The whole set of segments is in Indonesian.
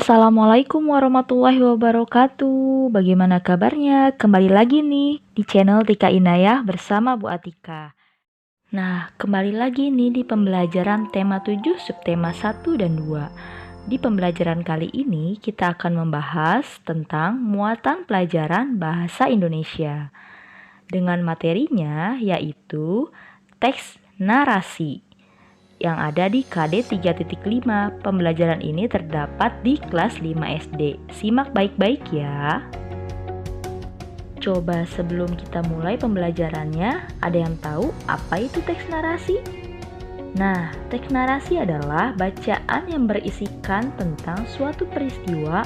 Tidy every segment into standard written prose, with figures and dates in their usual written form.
Assalamualaikum warahmatullahi wabarakatuh. Bagaimana kabarnya? Kembali lagi nih di channel Tika Inayah bersama Bu Atika. Nah, kembali lagi nih di pembelajaran tema 7 subtema 1 dan 2. Di pembelajaran kali ini kita akan membahas tentang muatan pelajaran bahasa Indonesia. Dengan materinya yaitu teks narasi yang ada di KD 3.5. Pembelajaran ini terdapat di kelas 5 SD. Simak baik-baik ya. Coba sebelum kita mulai pembelajarannya, ada yang tahu apa itu teks narasi? Nah, teks narasi adalah bacaan yang berisikan tentang suatu peristiwa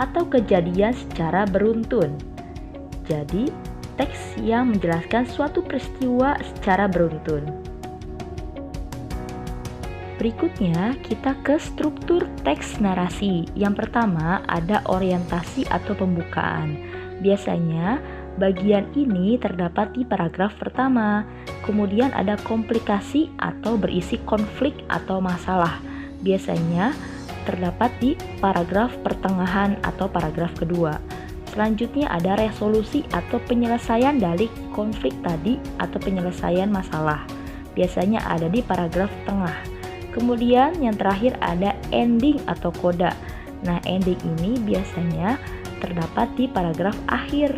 atau kejadian secara beruntun. Jadi, teks yang menjelaskan suatu peristiwa secara beruntun. Berikutnya, kita ke struktur teks narasi. Yang pertama, ada orientasi atau pembukaan. Biasanya, bagian ini terdapat di paragraf pertama. Kemudian ada komplikasi atau berisi konflik atau masalah. Biasanya, terdapat di paragraf pertengahan atau paragraf kedua. Selanjutnya ada resolusi atau penyelesaian dari konflik tadi atau penyelesaian masalah. Biasanya ada di paragraf tengah. Kemudian yang terakhir ada ending atau koda. Nah, ending ini biasanya terdapat di paragraf akhir.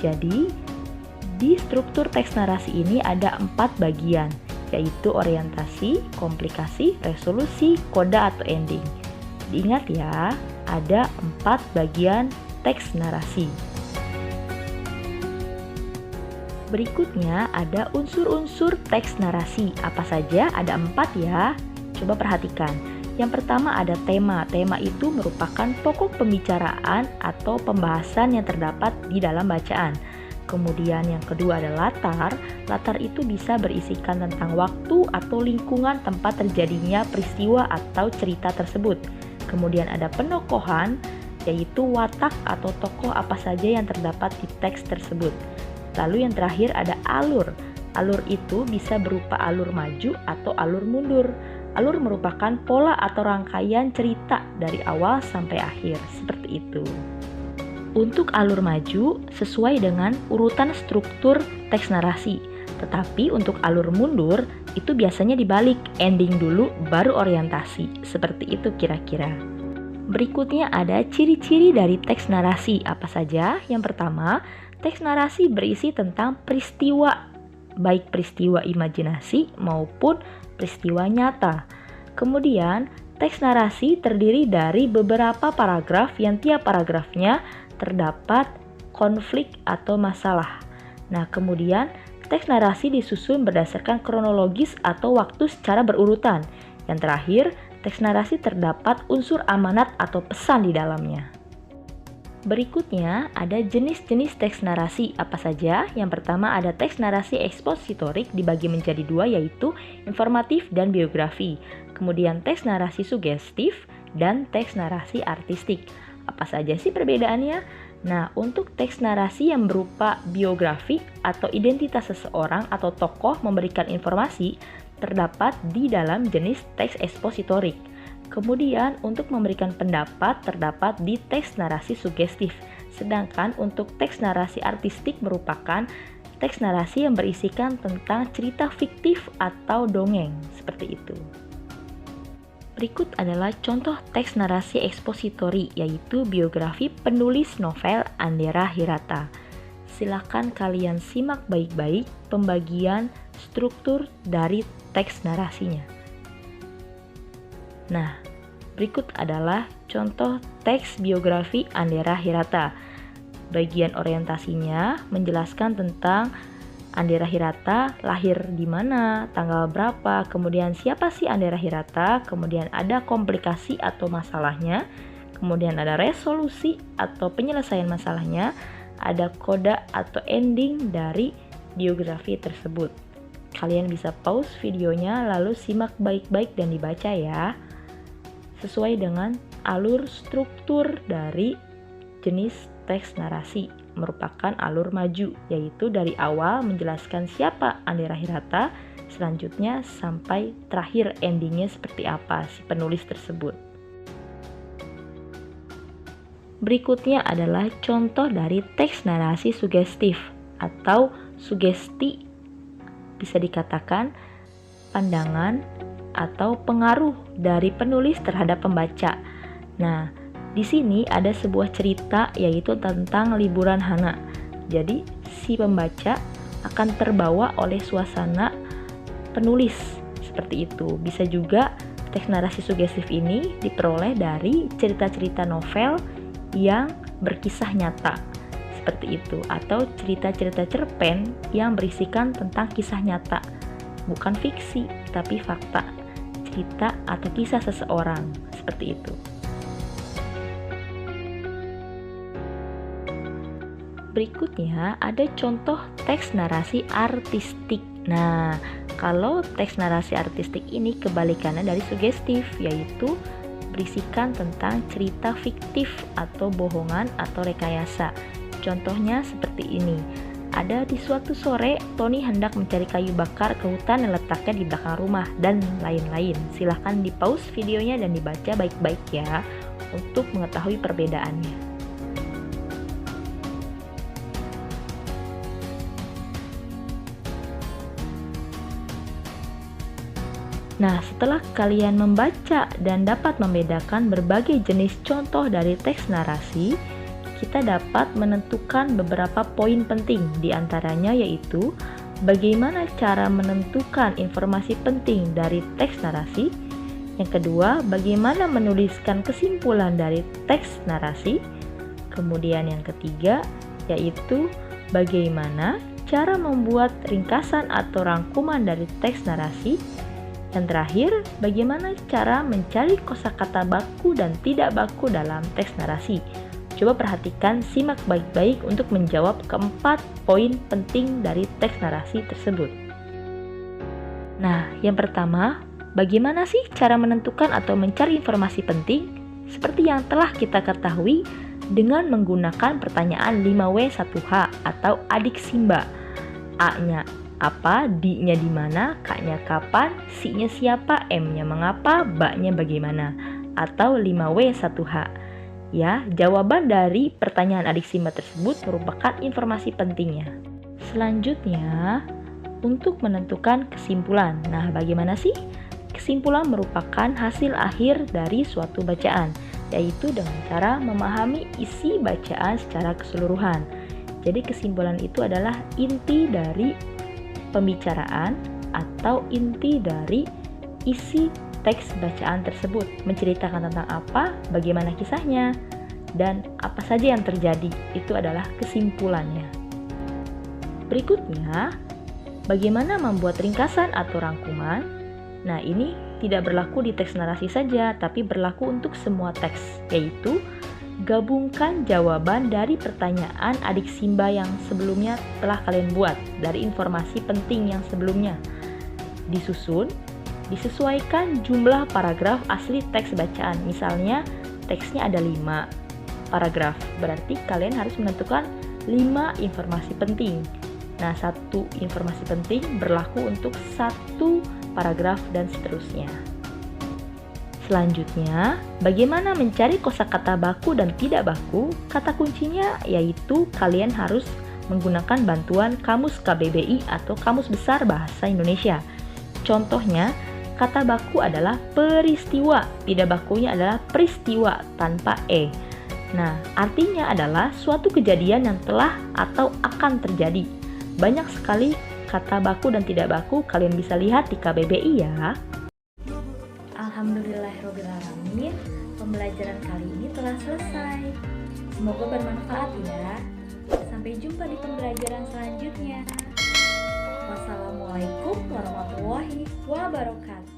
Jadi, di struktur teks narasi ini ada 4 bagian, yaitu orientasi, komplikasi, resolusi, koda atau ending. Diingat ya, ada 4 bagian teks narasi. Berikutnya ada unsur-unsur teks narasi. Apa saja? Ada 4 ya. Coba perhatikan. Yang pertama ada tema. Tema itu merupakan pokok pembicaraan atau pembahasan yang terdapat di dalam bacaan. Kemudian yang kedua ada latar. Latar itu bisa berisikan tentang waktu atau lingkungan tempat terjadinya peristiwa atau cerita tersebut. Kemudian ada penokohan, yaitu watak atau tokoh apa saja yang terdapat di teks tersebut. Lalu yang terakhir ada alur. Alur itu bisa berupa alur maju atau alur mundur. Alur merupakan pola atau rangkaian cerita dari awal sampai akhir, seperti itu. Untuk alur maju sesuai dengan urutan struktur teks narasi. Tetapi untuk alur mundur itu biasanya dibalik, ending dulu baru orientasi. Seperti itu kira-kira. Berikutnya ada ciri-ciri dari teks narasi. Apa saja? Yang pertama, teks narasi berisi tentang peristiwa, baik peristiwa imajinasi maupun peristiwa nyata. Kemudian, teks narasi terdiri dari beberapa paragraf yang tiap paragrafnya terdapat konflik atau masalah. Nah, kemudian teks narasi disusun berdasarkan kronologis atau waktu secara berurutan. Yang terakhir, teks narasi terdapat unsur amanat atau pesan di dalamnya. Berikutnya ada jenis-jenis teks narasi. Apa saja? Yang pertama ada teks narasi ekspositorik dibagi menjadi 2, yaitu informatif dan biografi. Kemudian teks narasi sugestif dan teks narasi artistik. Apa saja sih perbedaannya? Nah, untuk teks narasi yang berupa biografi atau identitas seseorang atau tokoh memberikan informasi terdapat di dalam jenis teks ekspositorik. Kemudian untuk memberikan pendapat terdapat di teks narasi sugestif. Sedangkan untuk teks narasi artistik merupakan teks narasi yang berisikan tentang cerita fiktif atau dongeng, seperti itu. Berikut adalah contoh teks narasi ekspositori, yaitu biografi penulis novel Andera Hirata. Silakan kalian simak baik-baik pembagian struktur dari teks narasinya. Nah, berikut adalah contoh teks biografi Andera Hirata. Bagian orientasinya menjelaskan tentang Andera Hirata lahir di mana, tanggal berapa, kemudian siapa sih Andera Hirata, kemudian ada komplikasi atau masalahnya, kemudian ada resolusi atau penyelesaian masalahnya, ada koda atau ending dari biografi tersebut. Kalian bisa pause videonya lalu simak baik-baik dan dibaca ya. Sesuai dengan alur struktur dari jenis teks narasi merupakan alur maju, yaitu dari awal menjelaskan siapa Andera Hirata, selanjutnya sampai terakhir endingnya seperti apa si penulis tersebut. Berikutnya adalah contoh dari teks narasi sugestif atau sugesti, bisa dikatakan pandangan atau pengaruh dari penulis terhadap pembaca. Nah, di sini ada sebuah cerita yaitu tentang liburan Hana. Jadi, si pembaca akan terbawa oleh suasana penulis seperti itu. Bisa juga teks narasi sugestif ini diperoleh dari cerita-cerita novel yang berkisah nyata seperti itu, atau cerita-cerita cerpen yang berisikan tentang kisah nyata, bukan fiksi tapi fakta, cerita atau kisah seseorang seperti itu. Berikutnya ada contoh teks narasi artistik. Nah, kalau teks narasi artistik ini kebalikannya dari sugestif, yaitu berisikan tentang cerita fiktif atau bohongan atau rekayasa. Contohnya seperti ini. Ada di suatu sore, Tony hendak mencari kayu bakar ke hutan yang letaknya di belakang rumah, dan lain-lain. Silahkan di pause videonya dan dibaca baik-baik ya, untuk mengetahui perbedaannya. Nah, setelah kalian membaca dan dapat membedakan berbagai jenis contoh dari teks narasi, kita dapat menentukan beberapa poin penting, diantaranya yaitu bagaimana cara menentukan informasi penting dari teks narasi. Yang kedua, bagaimana menuliskan kesimpulan dari teks narasi. Kemudian yang ketiga, yaitu bagaimana cara membuat ringkasan atau rangkuman dari teks narasi. Yang terakhir, bagaimana cara mencari kosakata baku dan tidak baku dalam teks narasi. Coba perhatikan, simak baik-baik untuk menjawab keempat poin penting dari teks narasi tersebut. Nah, yang pertama, bagaimana sih cara menentukan atau mencari informasi penting? Seperti yang telah kita ketahui dengan menggunakan pertanyaan 5W1H atau adik Simba. A-nya apa, D-nya di mana, K-nya kapan, C-nya siapa, M-nya mengapa, B-nya bagaimana, atau 5W1H. Ya, jawaban dari pertanyaan adik Simba tersebut merupakan informasi pentingnya. Selanjutnya, untuk menentukan kesimpulan. Nah, bagaimana sih? Kesimpulan merupakan hasil akhir dari suatu bacaan, yaitu dengan cara memahami isi bacaan secara keseluruhan. Jadi kesimpulan itu adalah inti dari pembicaraan atau inti dari isi teks bacaan tersebut, menceritakan tentang apa, bagaimana kisahnya, dan apa saja yang terjadi. Itu adalah kesimpulannya. Berikutnya, bagaimana membuat ringkasan atau rangkuman. Nah, ini tidak berlaku di teks narasi saja, tapi berlaku untuk semua teks, yaitu gabungkan jawaban dari pertanyaan adik Simba yang sebelumnya telah kalian buat dari informasi penting yang sebelumnya. Disusun, disesuaikan jumlah paragraf asli teks bacaan. Misalnya teksnya ada 5 paragraf, berarti kalian harus menentukan 5 informasi penting. Nah, satu informasi penting berlaku untuk satu paragraf dan seterusnya. Selanjutnya, bagaimana mencari kosakata baku dan tidak baku? Kata kuncinya yaitu kalian harus menggunakan bantuan Kamus KBBI atau Kamus Besar Bahasa Indonesia. Contohnya, kata baku adalah peristiwa, tidak bakunya adalah peristiwa tanpa E. Nah, artinya adalah suatu kejadian yang telah atau akan terjadi. Banyak sekali kata baku dan tidak baku, kalian bisa lihat di KBBI ya. Alhamdulillahirrahmanirrahim, pembelajaran kali ini telah selesai. Semoga bermanfaat ya. Sampai jumpa di pembelajaran selanjutnya. Wassalamualaikum warahmatullahi wabarakatuh.